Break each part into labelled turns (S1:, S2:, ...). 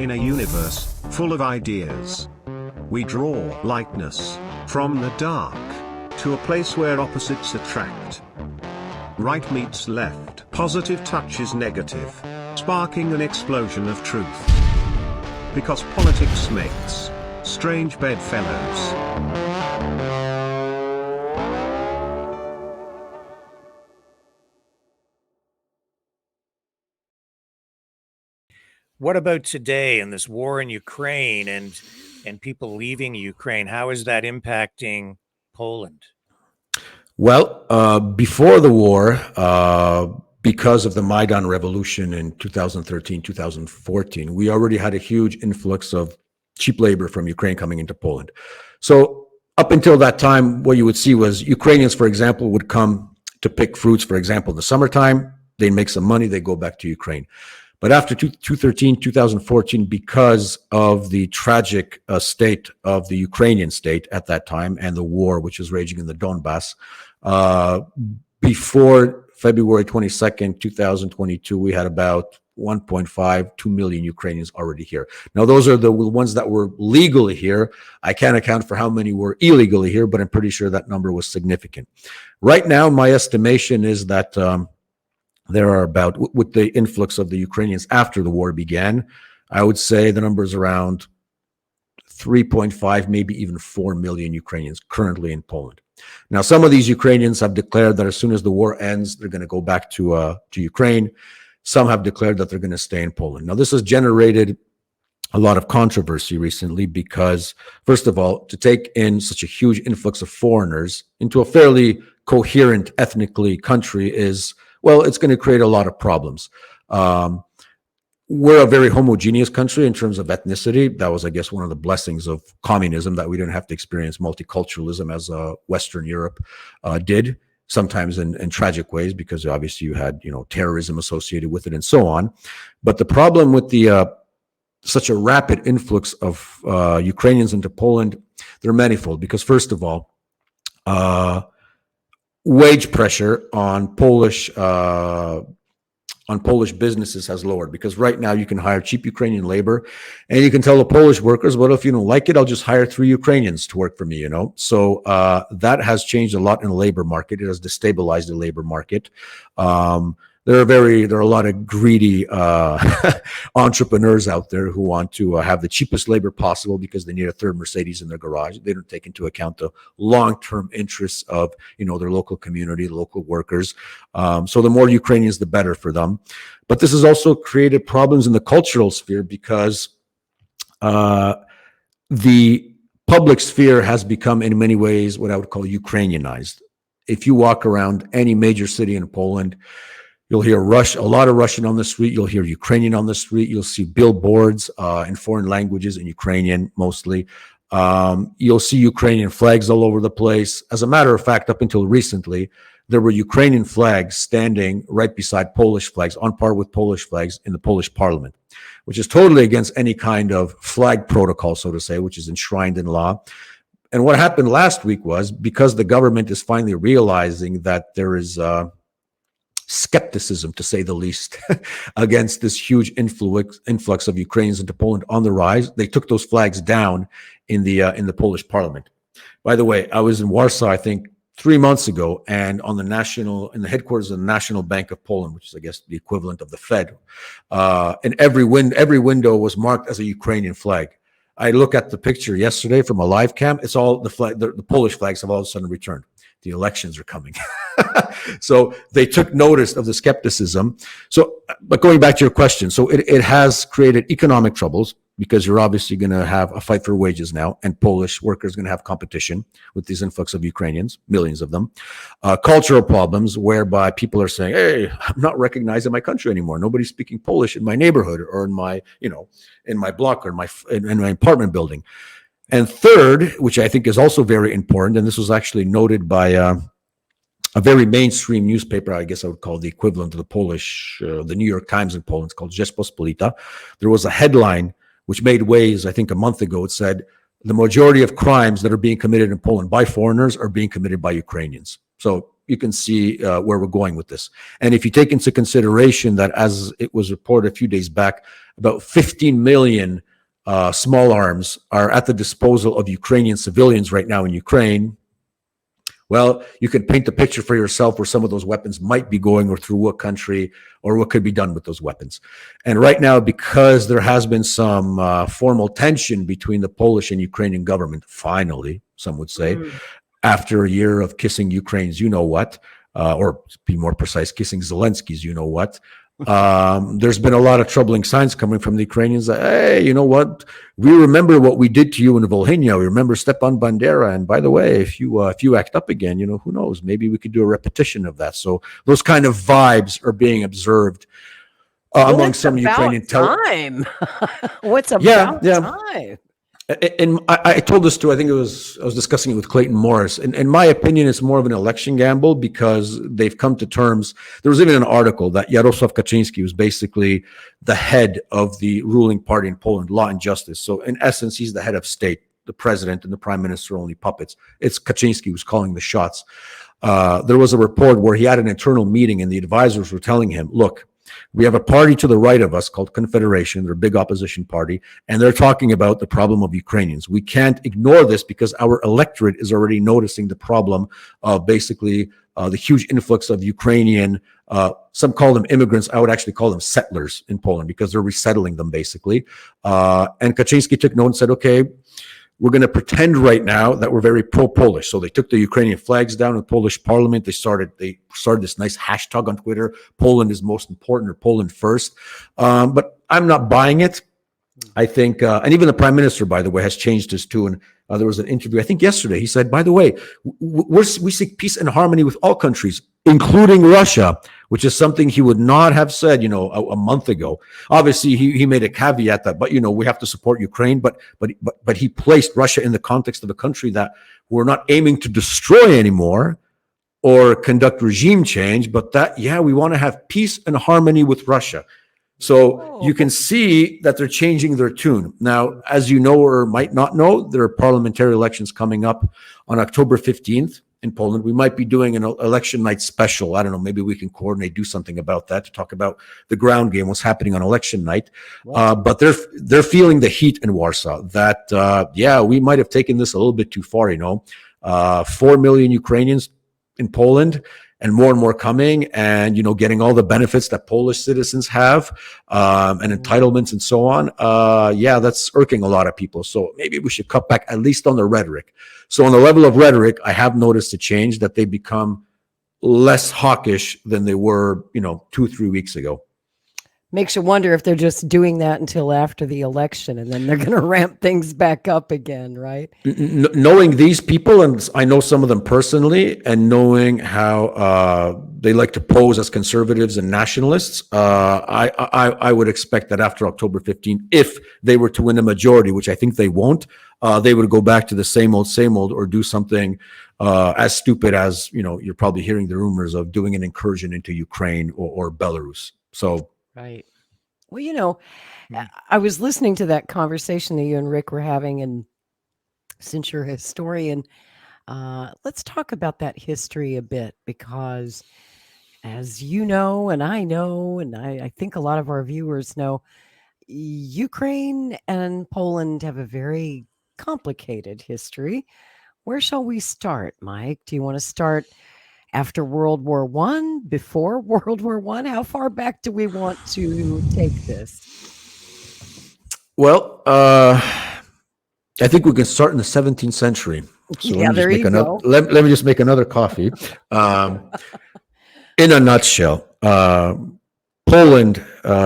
S1: In a universe full of ideas, we draw lightness from the dark to a place where opposites attract. Right meets left, positive touches negative, sparking an explosion of truth. Because politics makes strange bedfellows.
S2: What about today and this war in Ukraine and people leaving Ukraine? How is that impacting Poland?
S3: Well, before the war, because of the Maidan revolution in 2013, 2014, we already had a huge influx of cheap labor from Ukraine coming into Poland. So up until that time, what you would see was Ukrainians, for example, would come to pick fruits, for example, in the summertime. They make some money, they go back to Ukraine. But after 2014, because of the tragic state of the Ukrainian state at that time and the war which was raging in the Donbass, before February 22nd, 2022, we had about 1.5, 2 million Ukrainians already here. Now, those are the ones that were legally here. I can't account for how many were illegally here, but I'm pretty sure that number was significant. Right now, my estimation is that there are about, with the influx of the Ukrainians after the war began, I would say the number is around 3.5, maybe even 4 million Ukrainians currently in Poland. Now, some of these Ukrainians have declared that as soon as the war ends, they're going to go back to Ukraine. Some have declared that they're going to stay in Poland. Now, this has generated a lot of controversy recently because, first of all, to take in such a huge influx of foreigners into a fairly coherent ethnically country is, well, it's going to create a lot of problems. We're a very homogeneous country in terms of ethnicity. That was, I guess, one of the blessings of communism, that we didn't have to experience multiculturalism as Western Europe did, sometimes in tragic ways, because obviously you had, terrorism associated with it and so on. But the problem with the such a rapid influx of Ukrainians into Poland, they're manifold. Because first of all, wage pressure on Polish businesses has lowered, because right now you can hire cheap Ukrainian labor and you can tell the Polish workers, well, if you don't like it, I'll just hire 3 Ukrainians to work for me, So that has changed a lot in the labor market. It has destabilized the labor market. There are a lot of greedy entrepreneurs out there who want to have the cheapest labor possible because they need a 3rd Mercedes in their garage. They don't take into account the long-term interests of, their local community, local workers. So the more Ukrainians, the better for them. But this has also created problems in the cultural sphere because the public sphere has become, in many ways, what I would call Ukrainianized. If you walk around any major city in Poland, you'll hear a lot of Russian on the street. You'll hear Ukrainian on the street. You'll see billboards in foreign languages, in Ukrainian mostly. You'll see Ukrainian flags all over the place. As a matter of fact, up until recently, there were Ukrainian flags standing right beside Polish flags, on par with Polish flags in the Polish parliament, which is totally against any kind of flag protocol, so to say, which is enshrined in law. And what happened last week was, because the government is finally realizing that there is skepticism, to say the least, against this huge influx of Ukrainians into Poland on the rise, they took those flags down in the Polish parliament. By the way, I was in Warsaw, I think 3 months ago, and in the headquarters of the National Bank of Poland, which is, I guess, the equivalent of the Fed, and every window was marked as a Ukrainian flag. I look at the picture yesterday from a live cam. It's all the flag. The Polish flags have all of a sudden returned. The elections are coming. So they took notice of the skepticism. But going back to your question, so it has created economic troubles, because you're obviously going to have a fight for wages now, and Polish workers are going to have competition with these influx of Ukrainians, millions of them. Cultural problems, whereby people are saying, hey, I'm not recognized in my country anymore. Nobody's speaking Polish in my neighborhood, or in my, in my block, or in my apartment building. And third, which I think is also very important, and this was actually noted by a very mainstream newspaper, I guess I would call the equivalent of the Polish, the New York Times in Poland. It's called Rzeczpospolita. There was a headline which made waves, I think a month ago. It said, the majority of crimes that are being committed in Poland by foreigners are being committed by Ukrainians. So you can see where we're going with this. And if you take into consideration that, as it was reported a few days back, about 15 million small arms are at the disposal of Ukrainian civilians right now in Ukraine, well, you could paint the picture for yourself where some of those weapons might be going, or through what country, or what could be done with those weapons. And right now, because there has been some formal tension between the Polish and Ukrainian government, finally, some would say, after a year of kissing Ukraine's you-know-what, or to be more precise, kissing Zelensky's you-know-what, there's been a lot of troubling signs coming from the Ukrainians that, hey, you know what? We remember what we did to you in Volhynia. We remember Stefan Bandera. And by the way, if you act up again, who knows? Maybe we could do a repetition of that. So those kind of vibes are being observed among some Ukrainian
S4: time. What's about time?
S3: And I told this to, I was discussing it with Clayton Morris. And in my opinion, it's more of an election gamble, because they've come to terms. There was even an article that Jarosław Kaczyński was basically the head of the ruling party in Poland, Law and Justice. So in essence, he's the head of state. The president and the prime minister are only puppets. It's Kaczyński who's calling the shots. There was a report where he had an internal meeting and the advisors were telling him, look, we have a party to the right of us called Confederation. They're a big opposition party, and they're talking about the problem of Ukrainians. We can't ignore this because our electorate is already noticing the problem of basically the huge influx of Ukrainian, some call them immigrants. I would actually call them settlers in Poland, because they're resettling them basically. And Kaczyński took note and said, okay, we're going to pretend right now that we're very pro-Polish. So they took the Ukrainian flags down in the Polish parliament. They started this nice hashtag on Twitter, Poland is most important, or Poland first. But I'm not buying it. I think, and even the prime minister, by the way, has changed his tune. There was an interview, I think yesterday. He said, by the way, we seek peace and harmony with all countries, including Russia, which is something he would not have said, a month ago. Obviously, he made a caveat that, but we have to support Ukraine. But he placed Russia in the context of a country that we're not aiming to destroy anymore or conduct regime change, but that, we want to have peace and harmony with Russia. So you can see that they're changing their tune. Now, as you know or might not know, there are parliamentary elections coming up on October 15th in Poland. We might be doing an election night special. I don't know, maybe we can coordinate, do something about that, to talk about the ground game, what's happening on election night. Wow. But they're feeling the heat in Warsaw that, we might have taken this a little bit too far, 4 million Ukrainians in Poland, and more coming, and getting all the benefits that Polish citizens have, and entitlements and so on. That's irking a lot of people. So maybe we should cut back, at least on the rhetoric. So on the level of rhetoric, I have noticed a change, that they become less hawkish than they were, 2-3 weeks ago.
S4: Makes you wonder if they're just doing that until after the election, and then they're going to ramp things back up again, right?
S3: Knowing these people, and I know some of them personally, and knowing how they like to pose as conservatives and nationalists, I would expect that after October 15th, if they were to win a majority, which I think they won't, they would go back to the same old, or do something as stupid as, you're probably hearing the rumors of doing an incursion into Ukraine or Belarus. So.
S4: Right. Well, I was listening to that conversation that you and Rick were having, and since you're a historian, let's talk about that history a bit, because as you know, and I know, and I think a lot of our viewers know, Ukraine and Poland have a very complicated history. Where shall we start, Mike? Do you want to start after World War I, before World War I? How far back do we want to take this?
S3: Well, I think we can start in the 17th century. So let me just make another coffee. In a nutshell, Poland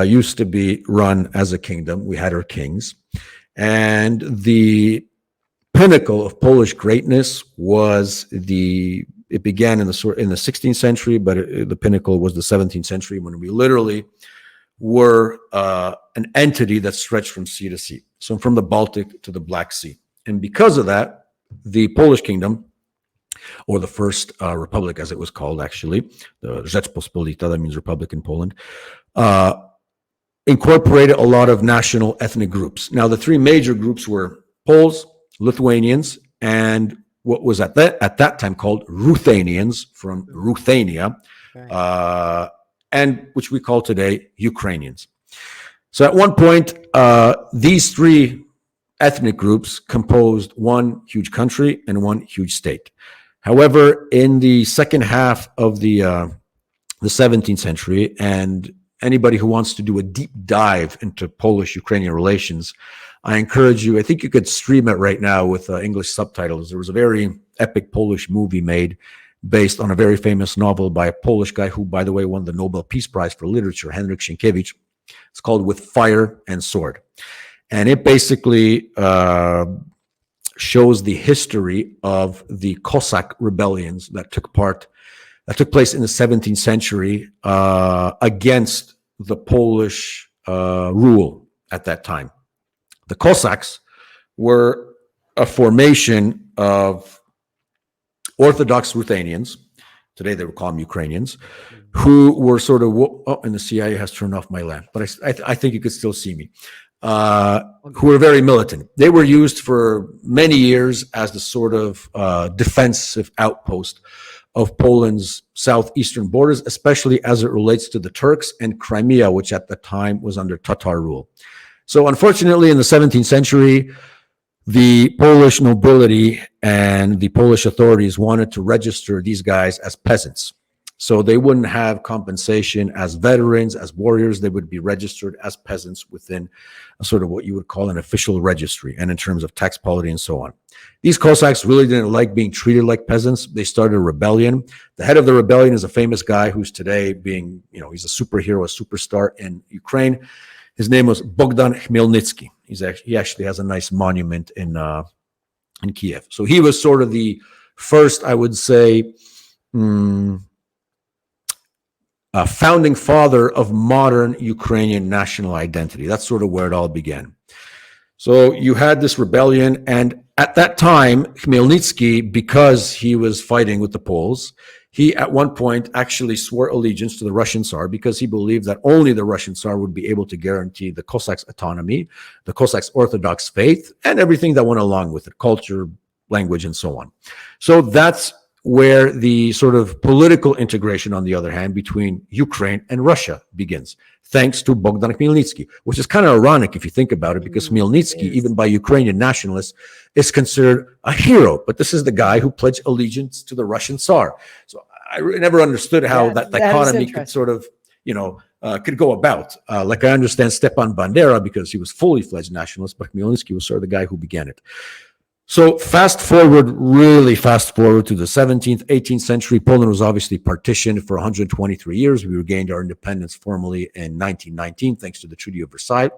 S3: used to be run as a kingdom. We had our kings, and the pinnacle of Polish greatness was it began in the 16th century, but the pinnacle was the 17th century, when we literally were an entity that stretched from sea to sea. So from the Baltic to the Black Sea. And because of that, the Polish kingdom, or the first republic, as it was called, actually, the Rzeczpospolita, that means Republic in Poland, incorporated a lot of national ethnic groups. Now, the three major groups were Poles, Lithuanians, and what was at that time called Ruthenians from Ruthenia,
S4: Right.
S3: and which we call today Ukrainians. So at one point, these three ethnic groups composed one huge country and one huge state. However, in the second half of the 17th century, and anybody who wants to do a deep dive into Polish-Ukrainian relations, I encourage you, I think you could stream it right now with English subtitles. There was a very epic Polish movie made based on a very famous novel by a Polish guy who, by the way, won the Nobel Peace Prize for Literature, Henryk Sienkiewicz. It's called With Fire and Sword. And it basically shows the history of the Cossack rebellions that took place in the 17th century against the Polish rule at that time. The Cossacks were a formation of Orthodox Ruthenians, today they would call them Ukrainians, who were sort of, and the CIA has turned off my lamp, but I think you could still see me, who were very militant. They were used for many years as the sort of defensive outpost of Poland's southeastern borders, especially as it relates to the Turks and Crimea, which at the time was under Tatar rule. So unfortunately, in the 17th century, the Polish nobility and the Polish authorities wanted to register these guys as peasants. So they wouldn't have compensation as veterans, as warriors. They would be registered as peasants within a sort of what you would call an official registry, and in terms of tax polity and so on. These Cossacks really didn't like being treated like peasants. They started a rebellion. The head of the rebellion is a famous guy who's today being, he's a superhero, a superstar in Ukraine. His name was Bogdan Khmelnytsky. He actually has a nice monument in Kiev. So he was sort of the first, I would say, founding father of modern Ukrainian national identity. That's sort of where it all began. So you had this rebellion, and at that time, Khmelnytsky, because he was fighting with the Poles, he at one point actually swore allegiance to the Russian Tsar because he believed that only the Russian Tsar would be able to guarantee the Cossacks' autonomy, the Cossacks' Orthodox faith, and everything that went along with it, culture, language, and so on. So that's where the sort of political integration, on the other hand, between Ukraine and Russia begins, thanks to Bogdan Khmelnytsky, which is kind of ironic if you think about it, because Khmelnytsky, even by Ukrainian nationalists, is considered a hero. But this is the guy who pledged allegiance to the Russian Tsar. So I never understood how that dichotomy could sort of, could go about. Like I understand Stefan Bandera because he was fully fledged nationalist, but Khmelnytsky was sort of the guy who began it. So really fast forward to the 17th, 18th century. Poland was obviously partitioned for 123 years. We regained our independence formally in 1919, thanks to the Treaty of Versailles.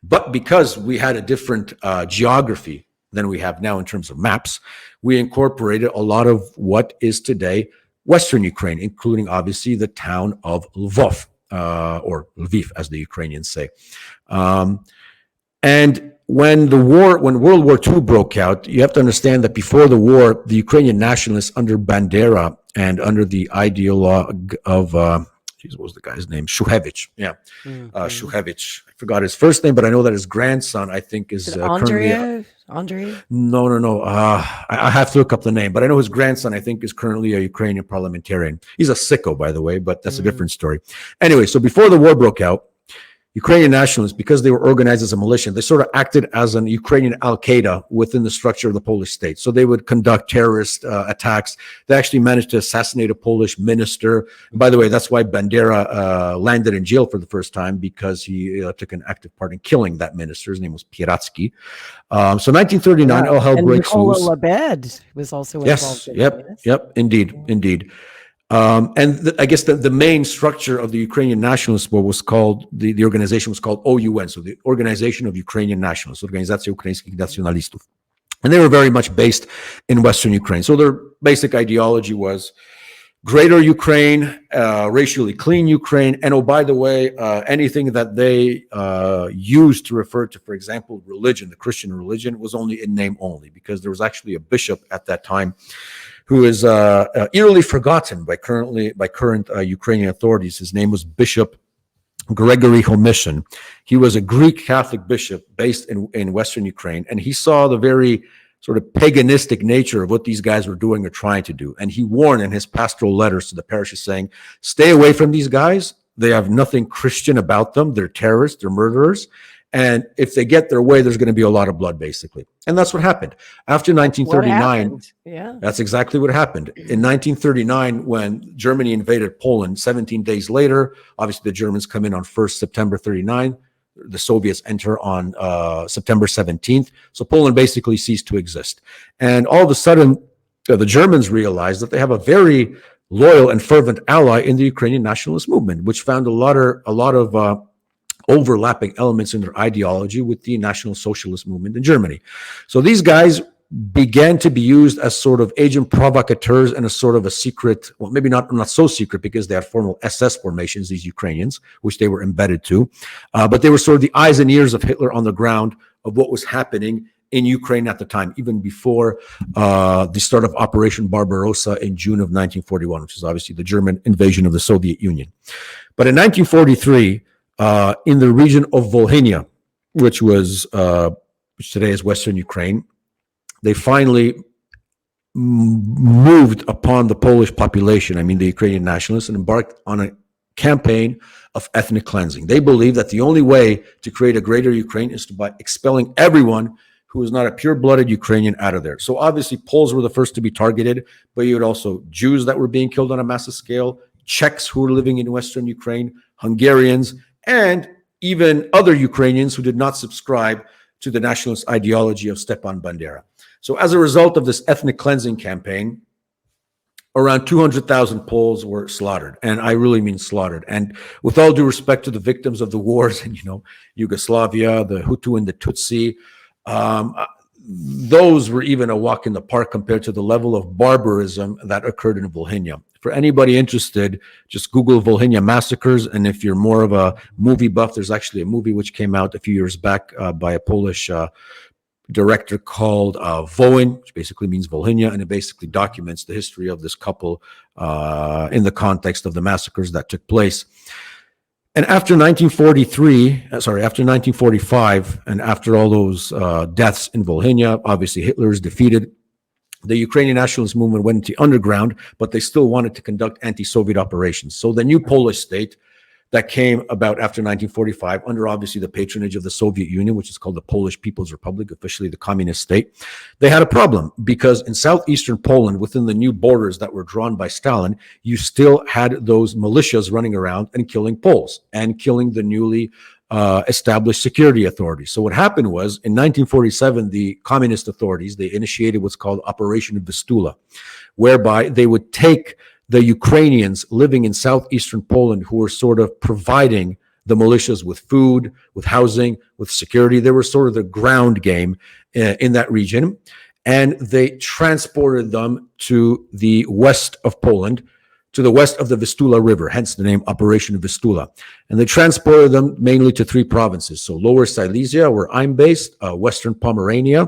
S3: But because we had a different geography than we have now in terms of maps, we incorporated a lot of what is today Western Ukraine, including obviously the town of Lvov, or Lviv, as the Ukrainians say. And when World War II broke out, you have to understand that before the war, the Ukrainian nationalists under Bandera and under the ideologue of, what was the guy's name? Shuhevich. Yeah. Shuhevich. I forgot his first name, but I know that his grandson, I think, is
S4: Andrei?
S3: No. I have to look up the name, but I know his grandson, I think, is currently a Ukrainian parliamentarian. He's a sicko, by the way, but that's a different story. Anyway, so before the war broke out, Ukrainian nationalists, because they were organized as a militia, they sort of acted as an Ukrainian Al-Qaeda within the structure of the Polish state. So they would conduct terrorist attacks. They actually managed to assassinate a Polish minister. And by the way, that's why Bandera landed in jail for the first time, because he took an active part in killing that minister. His name was Pieracki. So 1939, all hell breaks loose.
S4: And Lebed was also involved.
S3: Yep, indeed. I guess the main structure of the Ukrainian nationalist war was called, the organization was called OUN, so the Organization of Ukrainian Nationalists, Organizacja Ukraińskich Nacjonalistów. And they were very much based in Western Ukraine. So their basic ideology was greater Ukraine, racially clean Ukraine, and oh, by the way, anything that they used to refer to, for example, religion, the Christian religion, was only in name only, because there was actually a bishop at that time who is eerily forgotten by current Ukrainian authorities. His name was Bishop Gregory Homyshin. He was a Greek Catholic bishop based in Western Ukraine, and he saw the very sort of paganistic nature of what these guys were doing or trying to do. And he warned in his pastoral letters to the parishes saying, stay away from these guys. They have nothing Christian about them. They're terrorists, they're murderers. And if they get their way, there's going to be a lot of blood, basically. And that's what happened. After 1939,
S4: yeah,
S3: that's exactly what happened. In 1939, when Germany invaded Poland, 17 days later, obviously the Germans come in on 1st September 39. The Soviets enter on September 17th. So Poland basically ceased to exist. And all of a sudden, the Germans realized that they have a very loyal and fervent ally in the Ukrainian nationalist movement, which found a lot of overlapping elements in their ideology with the National Socialist movement in Germany. So these guys began to be used as sort of agent provocateurs and a sort of a secret, well, maybe not so secret because they had formal SS formations, these Ukrainians, which they were embedded to. But they were sort of the eyes and ears of Hitler on the ground of what was happening in Ukraine at the time, even before the start of Operation Barbarossa in June of 1941, which is obviously the German invasion of the Soviet Union. But in 1943, in the region of Volhynia, which today is Western Ukraine, they finally moved upon the Polish population, the Ukrainian nationalists, and embarked on a campaign of ethnic cleansing. They believed that the only way to create a greater Ukraine is by expelling everyone who was not a pure-blooded Ukrainian out of there. So obviously Poles were the first to be targeted, but you had also Jews that were being killed on a massive scale, Czechs who were living in Western Ukraine, Hungarians, and even other Ukrainians who did not subscribe to the nationalist ideology of Stefan Bandera. So as a result of this ethnic cleansing campaign, around 200,000 Poles were slaughtered. And I really mean slaughtered. And with all due respect to the victims of the wars in, Yugoslavia, the Hutu and the Tutsi, those were even a walk in the park compared to the level of barbarism that occurred in Volhynia. For anybody interested, just Google Volhynia massacres. And if you're more of a movie buff, there's actually a movie which came out a few years back by a Polish director called Wołyń, which basically means Volhynia, and it basically documents the history of this couple in the context of the massacres that took place. And after 1945, and after all those deaths in Volhynia, obviously Hitler is defeated. The Ukrainian nationalist movement went into underground, but they still wanted to conduct anti-Soviet operations. So the new Polish state that came about after 1945, under obviously the patronage of the Soviet Union, which is called the Polish People's Republic, officially the communist state, they had a problem because in southeastern Poland, within the new borders that were drawn by Stalin, you still had those militias running around and killing Poles and killing the newly established security authorities. So what happened was in 1947, the communist authorities, they initiated what's called Operation Vistula, whereby they would take the Ukrainians living in southeastern Poland who were sort of providing the militias with food, with housing, with security. They were sort of the ground game in that region. And they transported them to the west of Poland, to the west of the Vistula River, hence the name Operation Vistula. And they transported them mainly to three provinces. So Lower Silesia, where I'm based, Western Pomerania,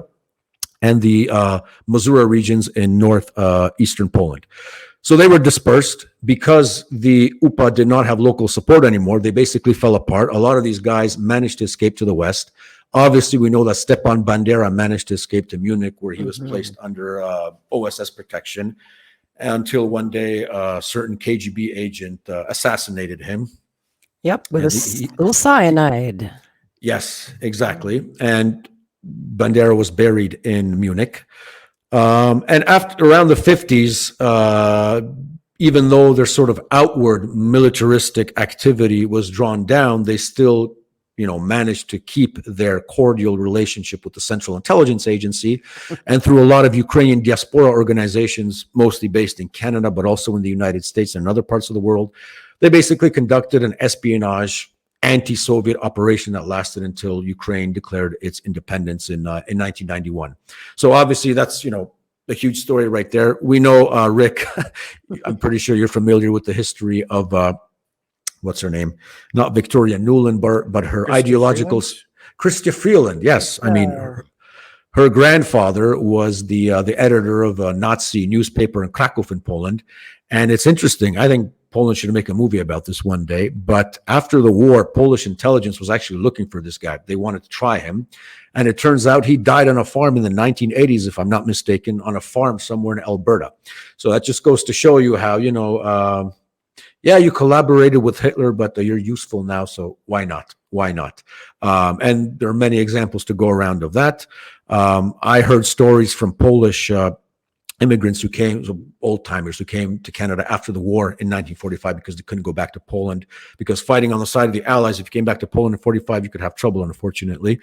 S3: and the Mazura regions in northeastern Poland. So they were dispersed because the UPA did not have local support anymore. They basically fell apart. A lot of these guys managed to escape to the west. Obviously, we know that Stefan Bandera managed to escape to Munich, where he was placed under OSS protection until one day a certain KGB agent assassinated him.
S4: Yep, with a little cyanide.
S3: Yes, exactly. And Bandera was buried in Munich. And after around the 50s, even though their sort of outward militaristic activity was drawn down, they still, managed to keep their cordial relationship with the Central Intelligence Agency. And through a lot of Ukrainian diaspora organizations, mostly based in Canada, but also in the United States and other parts of the world, they basically conducted an espionage anti-Soviet operation that lasted until Ukraine declared its independence in 1991. So obviously that's, a huge story right there. We know, Rick, I'm pretty sure you're familiar with the history of, what's her name? Not Victoria Nuland, but her ideological... Chrystia Freeland, yes. I mean, her grandfather was the editor of a Nazi newspaper in Krakow in Poland. And it's interesting. I think Poland should make a movie about this one day. But after the war, Polish intelligence was actually looking for this guy. They wanted to try him. And it turns out he died on a farm in the 1980s, if I'm not mistaken, on a farm somewhere in Alberta. So that just goes to show you how, yeah, you collaborated with Hitler, but you're useful now, so why not? Why not? And there are many examples to go around of that. I heard stories from Polish immigrants who came, so old timers who came to Canada after the war in 1945 because they couldn't go back to Poland, because fighting on the side of the Allies, if you came back to Poland in 45, you could have trouble, unfortunately.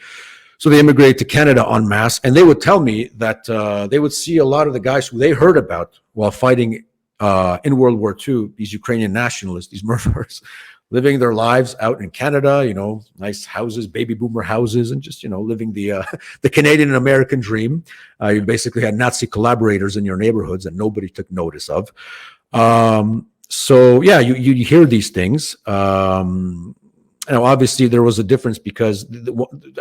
S3: So they immigrated to Canada en masse, and they would tell me that they would see a lot of the guys who they heard about while fighting in World War II, these Ukrainian nationalists, these murderers, living their lives out in Canada, nice houses, baby boomer houses, and just, living the Canadian and American dream. You basically had Nazi collaborators in your neighborhoods that nobody took notice of. So yeah, you hear these things. Obviously there was a difference because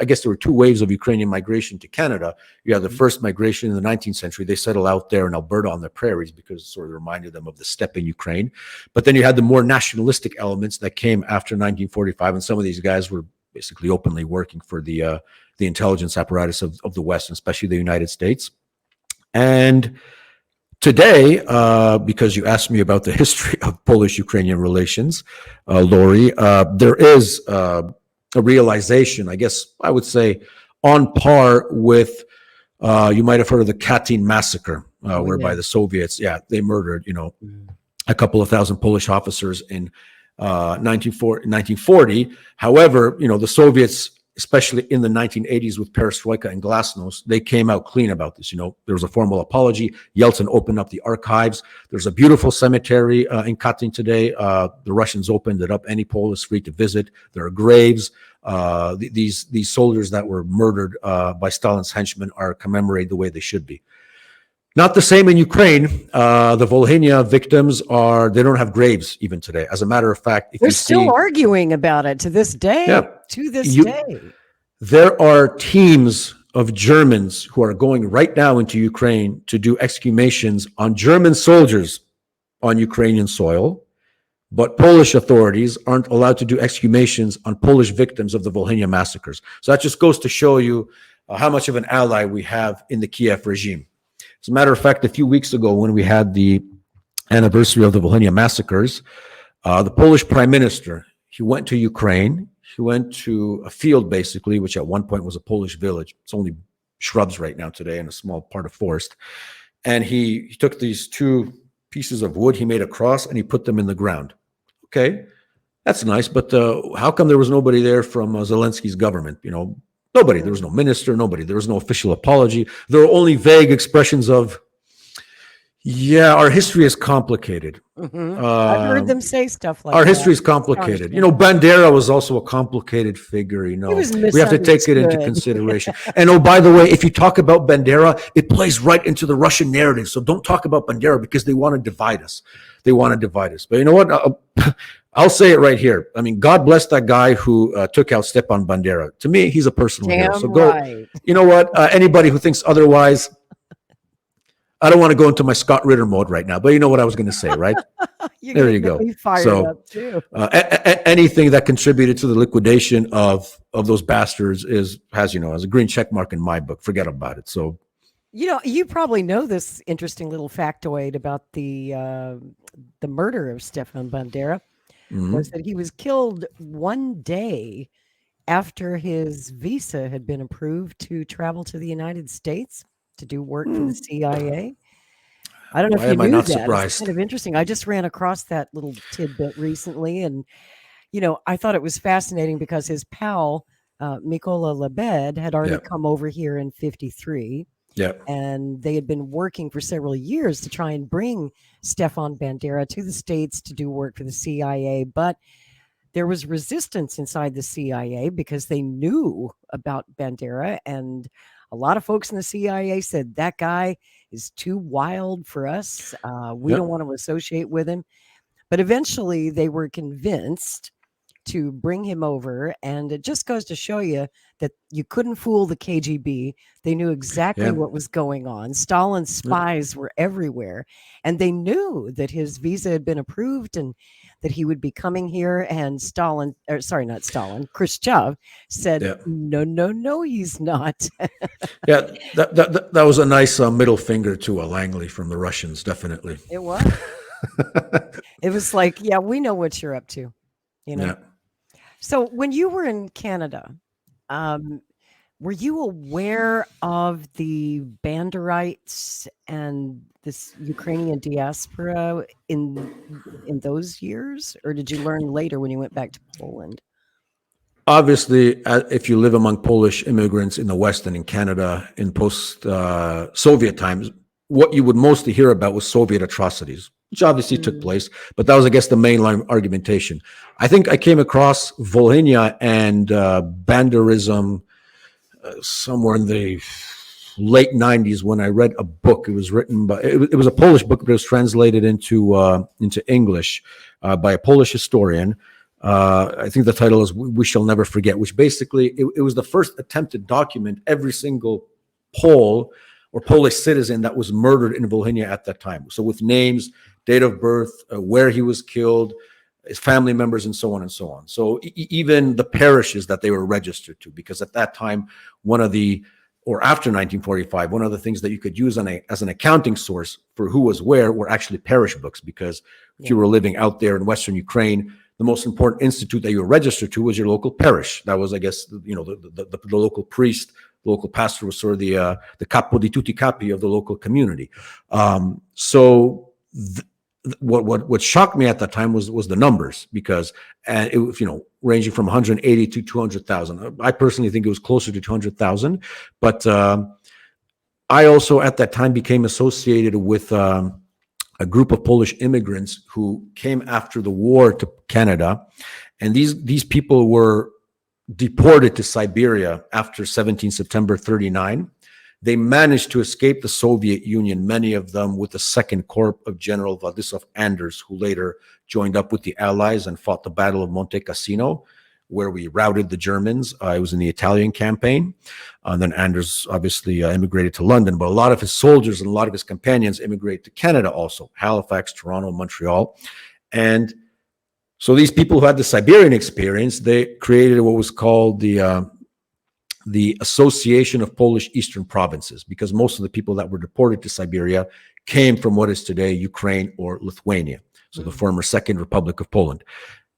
S3: I guess there were two waves of Ukrainian migration to Canada. You had the first migration in the 19th century. They settled out there in Alberta on the prairies because it sort of reminded them of the steppe in Ukraine. But then you had the more nationalistic elements that came after 1945, and some of these guys were basically openly working for the intelligence apparatus of the West, and especially the United States. And today, because you asked me about the history of Polish-Ukrainian relations, Lori, there is a realization, I guess I would say, on par with, you might have heard of the Katin Massacre, whereby the Soviets, they murdered, a couple of thousand Polish officers in 1940. However, the Soviets, especially in the 1980s with Perestroika and Glasnost, they came out clean about this. There was a formal apology. Yeltsin opened up the archives. There's a beautiful cemetery in Katin today. The Russians opened it up. Any Pole is free to visit. There are graves. These soldiers that were murdered by Stalin's henchmen are commemorated the way they should be. Not the same in Ukraine. The Volhynia victims they don't have graves even today. As a matter of fact, if
S4: they're still arguing about it to this day.
S3: Yeah,
S4: to this day.
S3: There are teams of Germans who are going right now into Ukraine to do exhumations on German soldiers on Ukrainian soil, but Polish authorities aren't allowed to do exhumations on Polish victims of the Volhynia massacres. So that just goes to show you how much of an ally we have in the Kiev regime. As a matter of fact, a few weeks ago when we had the anniversary of the Volhynia massacres, the Polish prime minister, he went to Ukraine. He went to a field, basically, which at one point was a Polish village. It's only shrubs right now today and a small part of forest. And he took these two pieces of wood, he made a cross, and he put them in the ground. Okay, that's nice, but how come there was nobody there from Zelensky's government? Nobody. There was no minister, nobody. There was no official apology. There were only vague expressions of, our history is complicated.
S4: I've heard them say stuff like
S3: our
S4: that.
S3: history is complicated. Bandera was also a complicated figure,
S4: He was
S3: We have to take it into
S4: misunderstood.
S3: consideration. And oh, by the way, if you talk about Bandera, it plays right into the Russian narrative. So don't talk about Bandera because they want to divide us. They want to divide us. But you know what? I'll say it right here. I mean, God bless that guy who took out Stefan Bandera. To me, he's a personal hero.
S4: Damn
S3: So go.
S4: right.
S3: You know what? Anybody who thinks otherwise, I don't want to go into my Scott Ritter mode right now, but you know what I was going to say, right? There you go.
S4: Fired
S3: So,
S4: up too.
S3: anything that contributed to the liquidation of those bastards has a green check mark in my book. Forget about it. So,
S4: You probably know this interesting little factoid about the murder of Stefan Bandera. Was that he was killed one day after his visa had been approved to travel to the United States to do work for the CIA. I don't know
S3: Why
S4: if you
S3: am I
S4: knew
S3: not
S4: that.
S3: surprised?
S4: It's kind of interesting. I just ran across that little tidbit recently, and I thought it was fascinating because his pal Mykola Lebed had already come over here in '53.
S3: yeah.
S4: And they had been working for several years to try and bring Stefan Bandera to the States to do work for the CIA. But there was resistance inside the CIA because they knew about Bandera. And a lot of folks in the CIA said, that guy is too wild for us. We don't want to associate with him. But eventually they were convinced to bring him over. And it just goes to show you that you couldn't fool the KGB. They knew exactly
S3: Yeah.
S4: what was going on. Stalin's spies were everywhere, and they knew that his visa had been approved and that he would be coming here. And not Stalin, Khrushchev said,
S3: Yeah.
S4: no, no, no, he's not.
S3: Yeah, that was a nice middle finger to Langley from the Russians, definitely.
S4: It was. It was like, yeah, we know what you're up to, you know.
S3: Yeah.
S4: So when you were in Canada, were you aware of the Banderites and this Ukrainian diaspora in those years, or did you learn later when you went back to Poland?
S3: Obviously, if you live among Polish immigrants in the West and in Canada in post-Soviet times, what you would mostly hear about was Soviet atrocities, which obviously took place, but that was, I guess, the mainline argumentation. I think I came across Volhynia and Banderism somewhere in the late 90s when I read a book. It was written by, it was a Polish book, but it was translated into English by a Polish historian. I think the title is We Shall Never Forget, which basically, it was the first attempt to document every single Pole or Polish citizen that was murdered in Volhynia at that time. So with names, date of birth, where he was killed, his family members, and so on and so on. So even the parishes that they were registered to, because at that time, or after 1945, one of the things that you could use as an accounting source for who was where were actually parish books, because if you were living out there in Western Ukraine, the most important institute that you were registered to was your local parish. That was, I guess, the local priest, local pastor was sort of the capo di tutti capi of the local community. What shocked me at that time was the numbers, because it was, ranging from 180 to 200,000. I personally think it was closer to 200,000, but I also at that time became associated with a group of Polish immigrants who came after the war to Canada, and these people were deported to Siberia after 17 September 39. They managed to escape the Soviet Union, many of them with the Second Corps of General Władysław Anders, who later joined up with the Allies and fought the Battle of Monte Cassino, where we routed the Germans. It was in the Italian campaign. And then Anders obviously immigrated to London, but a lot of his soldiers and a lot of his companions immigrated to Canada also, Halifax, Toronto, Montreal. And so these people who had the Siberian experience, they created what was called the Association of Polish Eastern Provinces, because most of the people that were deported to Siberia came from what is today Ukraine or Lithuania, so the former Second Republic of Poland.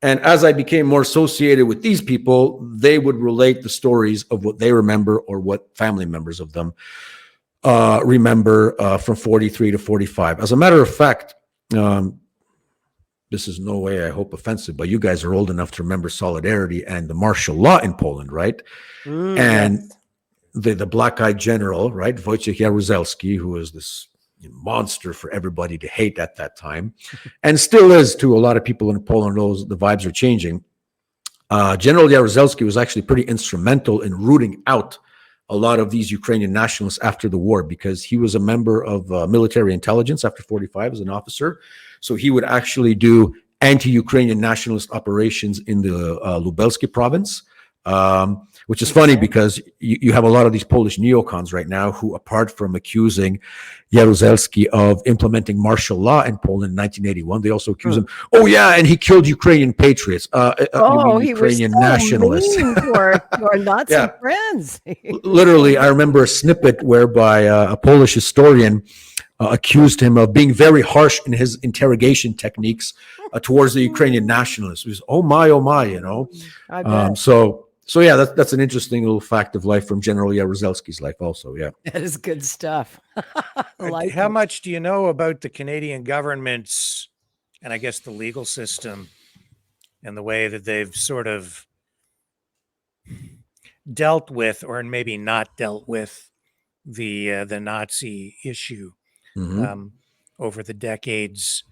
S3: And as I became more associated with these people, they would relate the stories of what they remember or what family members of them remember from 43 to 45. As a matter of fact, this is no way, I hope, offensive, but you guys are old enough to remember Solidarity and the martial law in Poland, right? And the black-eyed general, right, Wojciech Jaruzelski, who was this monster for everybody to hate at that time, and still is to a lot of people in Poland. Those the vibes are changing. General Jaruzelski was actually pretty instrumental in rooting out a lot of these Ukrainian nationalists after the war, because he was a member of military intelligence after 45 as an officer. So he would actually do anti-Ukrainian nationalist operations in the Lubelski province, which is funny because you have a lot of these Polish neocons right now who, apart from accusing Jaruzelski of implementing martial law in Poland in 1981, they also accuse him, oh yeah, and he killed Ukrainian patriots, Ukrainian nationalists.
S4: Mean to our Nazi friends.
S3: Literally, I remember a snippet whereby a Polish historian accused him of being very harsh in his interrogation techniques towards the Ukrainian nationalists. It was, oh my,
S4: I bet.
S3: So yeah, that's an interesting little fact of life from General Jaruzelski's life also, yeah.
S4: That is good stuff.
S2: How much do you know about the Canadian government's, and I guess the legal system, and the way that they've sort of dealt with, or maybe not dealt with, the Nazi issue over the decades?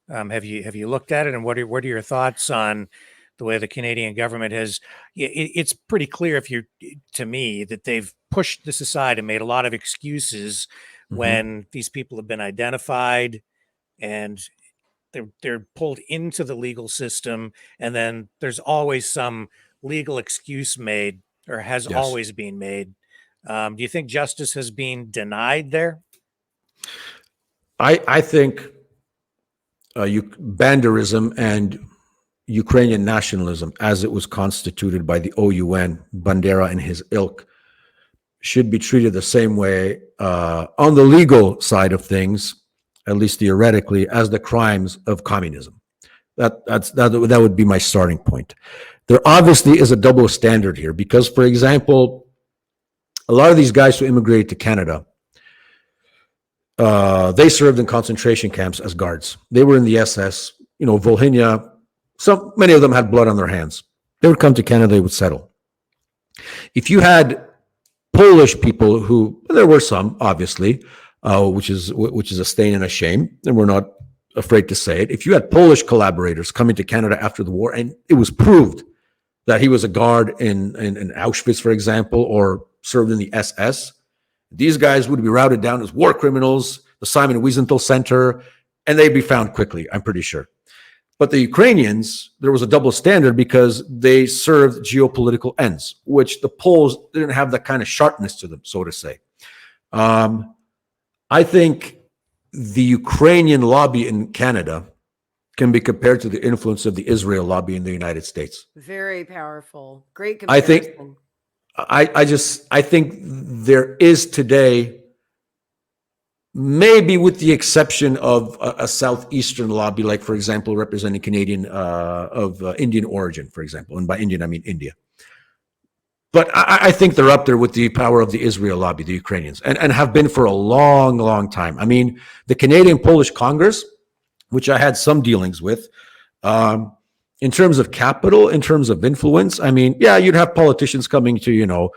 S2: Have you looked at it, and what are your thoughts on the way the Canadian government has? It's pretty clear to me that they've pushed this aside and made a lot of excuses when these people have been identified, and they're pulled into the legal system, and then there's always some legal excuse made, or has
S3: Yes.
S2: always been made. Do you think justice has been denied there?
S3: I think Banderism and Ukrainian nationalism, as it was constituted by the OUN, Bandera and his ilk, should be treated the same way on the legal side of things, at least theoretically, as the crimes of communism. That would be my starting point. There obviously is a double standard here because, for example, a lot of these guys who immigrated to Canada, they served in concentration camps as guards. They were in the SS, Volhynia. Many of them had blood on their hands. They would come to Canada, they would settle. If you had Polish people who, there were some, obviously, which is a stain and a shame, and we're not afraid to say it. If you had Polish collaborators coming to Canada after the war, and it was proved that he was a guard in Auschwitz, for example, or served in the SS, these guys would be routed down as war criminals, the Simon Wiesenthal Center, and they'd be found quickly, I'm pretty sure. But the Ukrainians, there was a double standard because they served geopolitical ends, which the Poles didn't have that kind of sharpness to them, so to say. I think the Ukrainian lobby in Canada can be compared to the influence of the Israel lobby in the United States.
S4: Very powerful. Great comparison.
S3: I think there is today, maybe with the exception of a southeastern lobby, like, for example, representing Canadian of Indian origin, for example. And by Indian, I mean India. But I think they're up there with the power of the Israel lobby, the Ukrainians, and have been for a long, long time. I mean, the Canadian-Polish Congress, which I had some dealings with, in terms of capital, in terms of influence, I mean, yeah, you'd have politicians coming to,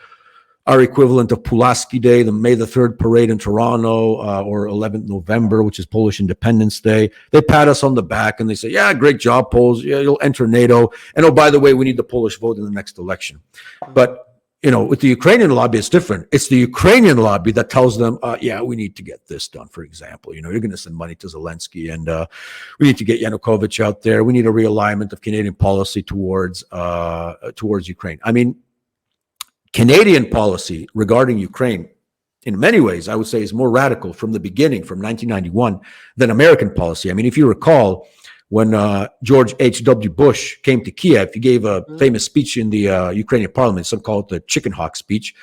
S3: our equivalent of Pulaski Day, the May the 3rd parade in Toronto, or 11th November, which is Polish Independence Day. They pat us on the back and they say, yeah, great job, Poles. Yeah, you'll enter NATO. And oh, by the way, we need the Polish vote in the next election. But, with the Ukrainian lobby, it's different. It's the Ukrainian lobby that tells them, yeah, we need to get this done, for example. You're going to send money to Zelensky, and we need to get Yanukovych out there. We need a realignment of Canadian policy towards Ukraine. I mean, Canadian policy regarding Ukraine, in many ways, I would say, is more radical from the beginning, from 1991, than American policy. I mean, if you recall, when George H.W. Bush came to Kiev, he gave a famous speech in the Ukrainian parliament, some call it the chicken hawk speech,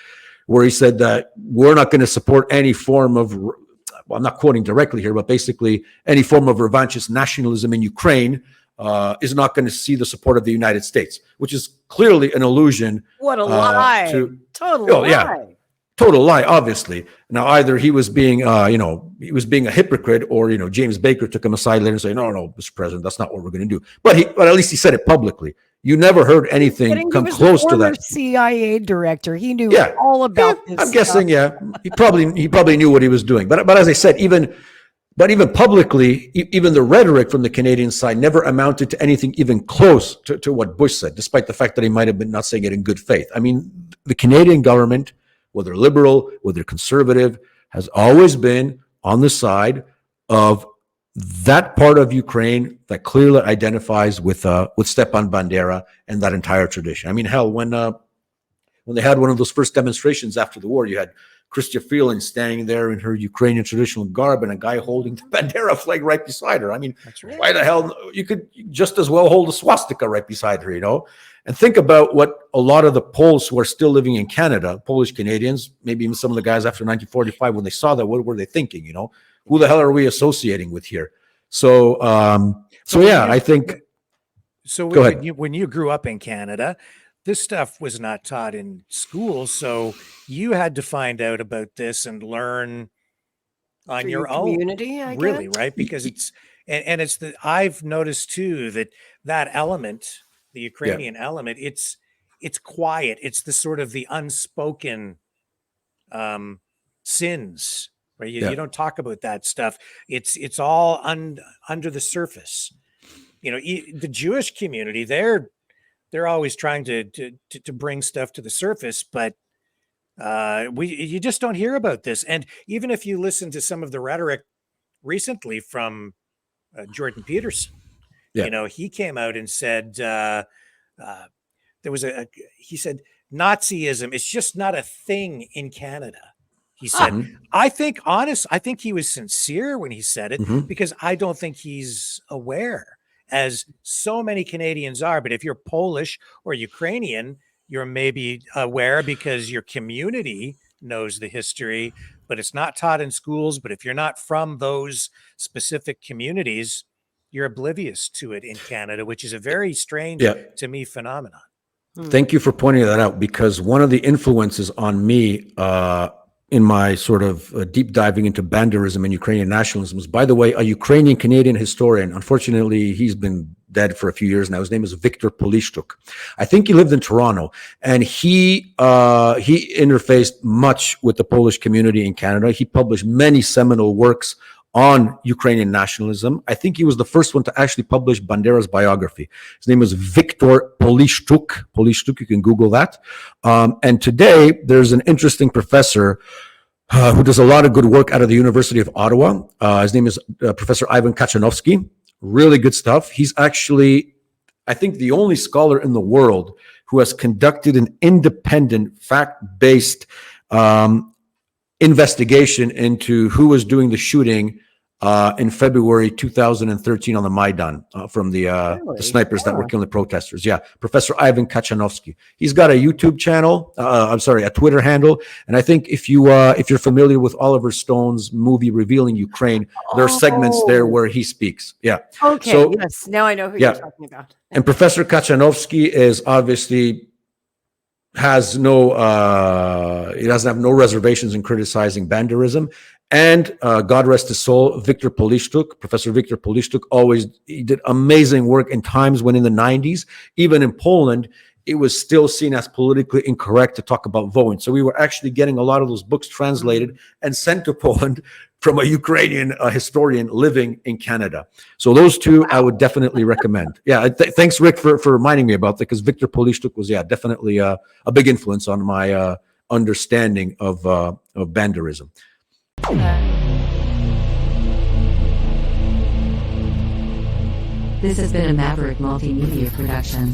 S3: where he said that we're not going to support any form of, well, I'm not quoting directly here, but basically any form of revanchist nationalism in Ukraine is not going to see the support of the United States, which is clearly an allusion.
S4: What a lie. Total lie.
S3: Yeah, total lie, obviously. Now, either he was being, he was being a hypocrite, or, James Baker took him aside later and said, no, Mr. President, that's not what we're going to do. But at least he said it publicly. You never heard anything come close to that.
S4: CIA director. He knew all about this.
S3: I'm guessing, he probably knew what he was doing. But as I said, even publicly, even the rhetoric from the Canadian side never amounted to anything even close to what Bush said, despite the fact that he might have been not saying it in good faith. I mean, the Canadian government, whether liberal, whether conservative, has always been on the side of that part of Ukraine that clearly identifies with Stefan Bandera and that entire tradition. I mean, hell, when they had one of those first demonstrations after the war, you had Chrystia Freeland standing there in her Ukrainian traditional garb and a guy holding the Bandera flag right beside her. I mean, why the hell? You could just as well hold a swastika right beside her, And think about what a lot of the Poles who are still living in Canada, Polish Canadians, maybe even some of the guys after 1945, when they saw that, what were they thinking? Who the hell are we associating with here? So yeah, I think.
S2: So
S3: go ahead.
S2: When you grew up in Canada, this stuff was not taught in school, so you had to find out about this and learn on your own
S4: community, I
S2: really,
S4: guess.
S2: right? Because it's I've noticed too that element, the Ukrainian element, it's quiet. It's the sort of the unspoken sins, right? You don't talk about that stuff. It's all under the surface. The Jewish community, they're always trying to bring stuff to the surface, but you just don't hear about this. And even if you listen to some of the rhetoric recently from Jordan Peterson.
S3: Yeah.
S2: You know, he came out and said there was he said Nazism is just not a thing in Canada. He said, I think he was sincere when he said it, because I don't think he's aware, as so many Canadians are. But if you're Polish or Ukrainian, you're maybe aware because your community knows the history, but it's not taught in schools. But if you're not from those specific communities, you're oblivious to it in Canada, which is a very strange, to me, phenomenon.
S3: Thank you for pointing that out, because one of the influences on me in my sort of deep diving into Banderism and Ukrainian nationalism is, by the way, a Ukrainian Canadian historian. Unfortunately, he's been dead for a few years now. His name is Victor Polishchuk. I think he lived in Toronto, and he interfaced much with the Polish community in Canada. He published many seminal works on Ukrainian nationalism. I think he was the first one to actually publish Bandera's biography. His name is Victor Polishchuk. Polishchuk, you can Google that. And today, there's an interesting professor who does a lot of good work out of the University of Ottawa. His name is Professor Ivan Kachanovsky. Really good stuff. He's actually, I think, the only scholar in the world who has conducted an independent, fact-based investigation into who was doing the shooting in February 2013 on the Maidan from the snipers that were killing the protesters. Yeah, Professor Ivan Kachanovsky. He's got a YouTube channel. A Twitter handle. And I think if you're familiar with Oliver Stone's movie Revealing Ukraine, there are segments there where he speaks. Yeah.
S4: Okay. So, yes. Now I know who you're talking about.
S3: And Professor Kachanovsky is obviously he doesn't have no reservations in criticizing Banderism. And God rest his soul, Professor Victor Polishchuk, he did amazing work in times when in the 90s, even in Poland, it was still seen as politically incorrect to talk about voting. So we were actually getting a lot of those books translated and sent to Poland from a Ukrainian historian living in Canada. So those two I would definitely recommend. Yeah, thanks, Rick, for reminding me about that, because Victor Polishchuk was, definitely a big influence on my understanding of Banderism.
S5: This has been a Maverick Multimedia production.